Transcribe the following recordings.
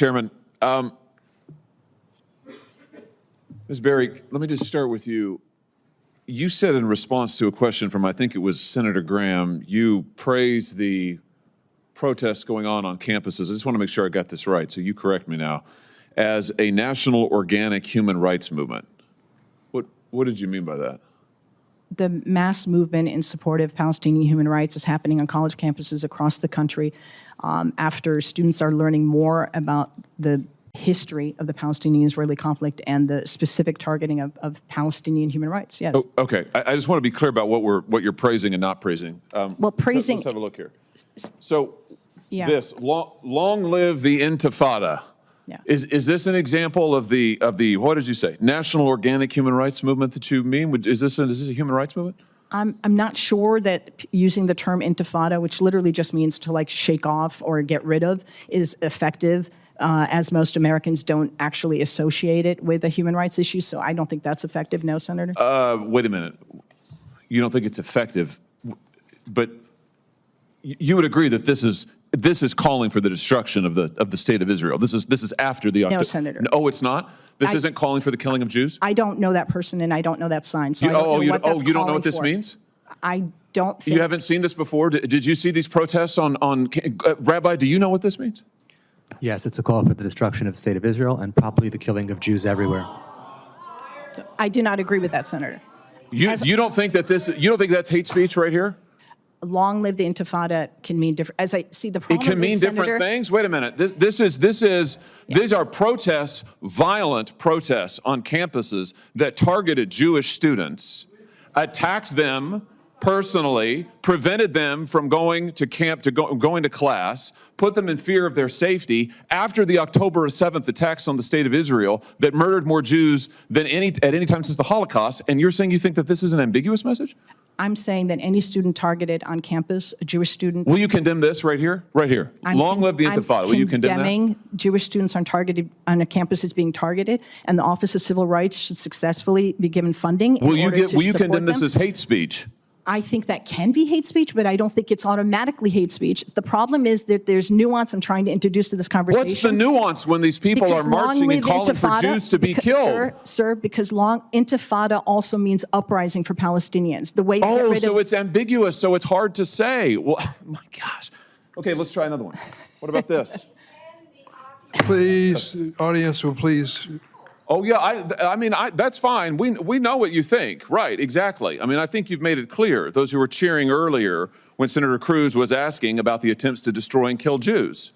Chairman. Ms. Berry, let me just start with you. You said in response to a question from, I think it was Senator Graham, you praised the protests going on campuses. I just want to make sure I got this right, so you correct me now, as a national organic human rights movement. What did you mean by that? The mass movement in support of Palestinian human rights is happening on college campuses across the country after students are learning more about the history of the Palestinian-Israeli conflict and the specific targeting of Palestinian human rights. Yes. Oh, okay. I just want to be clear about what you're praising and not praising. Well, praising. Let's have a look here. So, yeah. This long live the Intifada. Yeah. Is this an example of the what did you say, national organic human rights movement that you mean? Is this a human rights movement? I'm not sure that using the term Intifada, which literally just means to like shake off or get rid of, is effective. As most Americans don't actually associate it with a human rights issue, so I don't think that's effective. No, Senator? Wait a minute. You don't think it's effective, but you would agree that this is calling for the destruction of the state of Israel. This is after the October. No, Senator. No, it's not. This isn't calling for the killing of Jews. I don't know that person, and I don't know that sign. So you don't know what this means? I don't think. You haven't seen this before. Did you see these protests on Rabbi? Do you know what this means? Yes, it's a call for the destruction of the state of Israel and probably the killing of Jews everywhere. I do not agree with that, Senator. You don't think that that's hate speech right here? Long live the Intifada can mean different. As I see the problem, it can mean Senator, different things. Wait a minute. These are protests, violent protests on campuses that targeted Jewish students, attacked them personally, prevented them from going to camp, going to class, put them in fear of their safety after the October 7th attacks on the state of Israel that murdered more Jews than at any time since the Holocaust. And you're saying you think that this is an ambiguous message? I'm saying that any student targeted on campus, a Jewish student. Will you condemn this right here? Right here. Long live the Intifada. Will you condemn that? Condemning Jewish students on a campus is being targeted, and the Office of Civil Rights should successfully be given funding. Will you condemn this as hate speech? I think that can be hate speech, but I don't think it's automatically hate speech. The problem is that there's nuance I'm trying to introduce to this conversation. What's the nuance when these people are marching and calling for Jews to be killed? Sir, because long Intifada also means uprising for Palestinians. The way you get rid so it's ambiguous, so it's hard to say. Well, my gosh. Okay, let's try another one. What about this? Please, audience will please. Oh, yeah, I mean, that's fine. We know what you think. Right, exactly. I mean, I think you've made it clear. Those who were cheering earlier when Senator Cruz was asking about the attempts to destroy and kill Jews.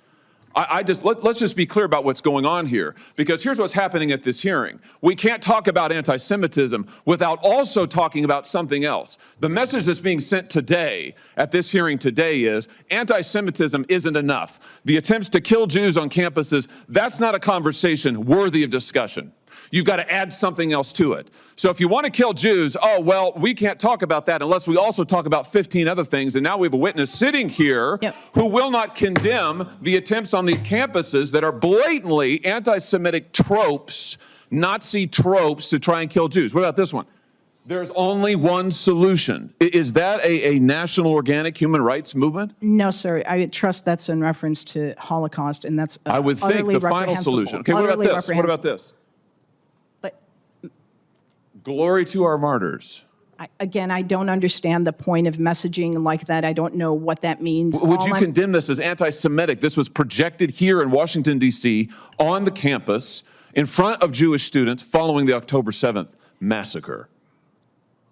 Let's just be clear about what's going on here, because here's what's happening at this hearing. We can't talk about anti-Semitism without also talking about something else. The message that's being sent today at this hearing today is anti-Semitism isn't enough. The attempts to kill Jews on campuses, that's not a conversation worthy of discussion. You've got to add something else to it. So if you want to kill Jews, oh, well, we can't talk about that unless we also talk about 15 other things. And now we have a witness sitting here who will not condemn the attempts on these campuses that are blatantly anti-Semitic tropes, Nazi tropes to try and kill Jews. What about this one? There's only one solution. Is that a national organic human rights movement? No, sir. I trust that's in reference to Holocaust, and that's I would think the final solution. Okay, what about this? What about this? Glory to our martyrs. Again, I don't understand the point of messaging like that. I don't know what that means. Would you condemn this as anti-Semitic? This was projected here in Washington, D.C. on the campus in front of Jewish students following the October 7th massacre.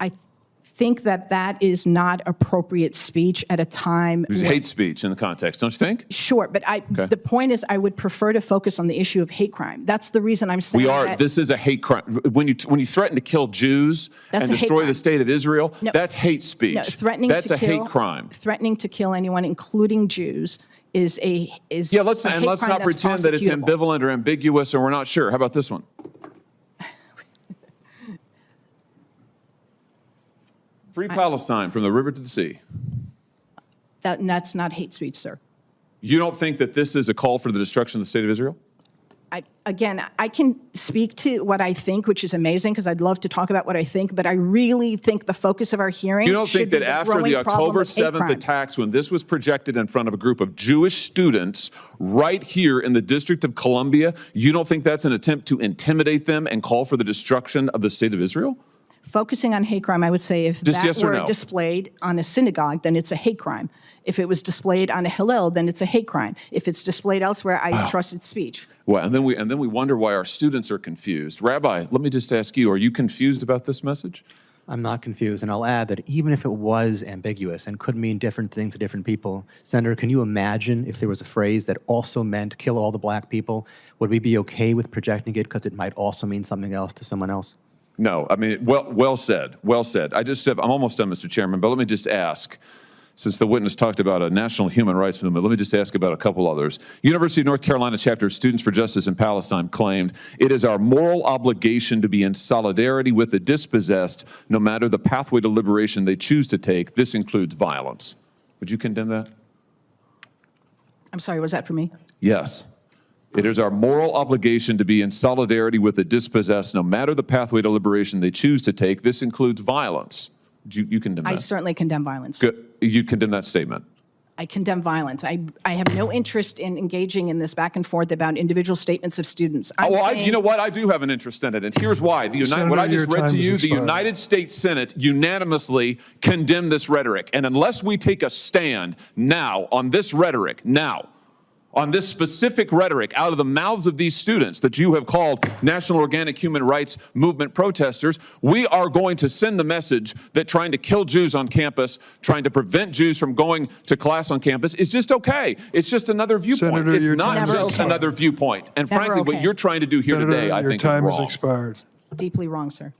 I think that that is not appropriate speech at a time. It's hate speech in the context, don't you think? Sure, but the point is I would prefer to focus on the issue of hate crime. That's the reason I'm saying this is a hate crime. When you threaten to kill Jews and destroy the state of Israel, that's hate speech. No, that's a hate crime. Threatening to kill anyone, including Jews, is let's not pretend that it's ambivalent or ambiguous or we're not sure. How about this one? Free Palestine from the river to the sea. That's not hate speech, sir. You don't think that this is a call for the destruction of the state of Israel? Again, I can speak to what I think, which is amazing, because I'd love to talk about what I think, but I really think the focus of our hearing You don't should think be that the after growing the problem October of hate 7th crime. attacks, when this was projected in front of a group of Jewish students right here in the District of Columbia, you don't think that's an attempt to intimidate them and call for the destruction of the state of Israel? Focusing on hate crime, I would say if Just that yes or were no? displayed on a synagogue, then it's a hate crime. If it was displayed on a Hillel, then it's a hate crime. If it's displayed elsewhere, I trust its speech. Well, and then we wonder why our students are confused. Rabbi, let me just ask you, are you confused about this message? I'm not confused, and I'll add that even if it was ambiguous and could mean different things to different people, Senator, can you imagine if there was a phrase that also meant kill all the black people? Would we be okay with projecting it because it might also mean something else to someone else? No, I mean, well said, well said. I'm almost done, Mr. Chairman, but let me just ask, since the witness talked about a national human rights movement, let me just ask about a couple others. University of North Carolina chapter of Students for Justice in Palestine claimed, "It is our moral obligation to be in solidarity with the dispossessed, no matter the pathway to liberation they choose to take. This includes violence." Would you condemn that? I'm sorry, was that for me? Yes. It is our moral obligation to be in solidarity with the dispossessed, no matter the pathway to liberation they choose to take. This includes violence. You condemn that? I certainly condemn violence. Good. You condemn that statement? I condemn violence. I have no interest in engaging in this back and forth about individual statements of students. You know what? I do have an interest in it, and here's why. What I just read to you, the United States Senate unanimously condemned this rhetoric. And unless we take a stand now on this rhetoric, on this specific rhetoric out of the mouths of these students that you have called National Organic Human Rights Movement protesters, we are going to send the message that trying to kill Jews on campus, trying to prevent Jews from going to class on campus is just okay. It's just another viewpoint. Senator, It's your not time just is another viewpoint. And Never frankly, what okay. you're trying to do here Senator, today, I your think, time is has wrong. expired. Deeply wrong, sir.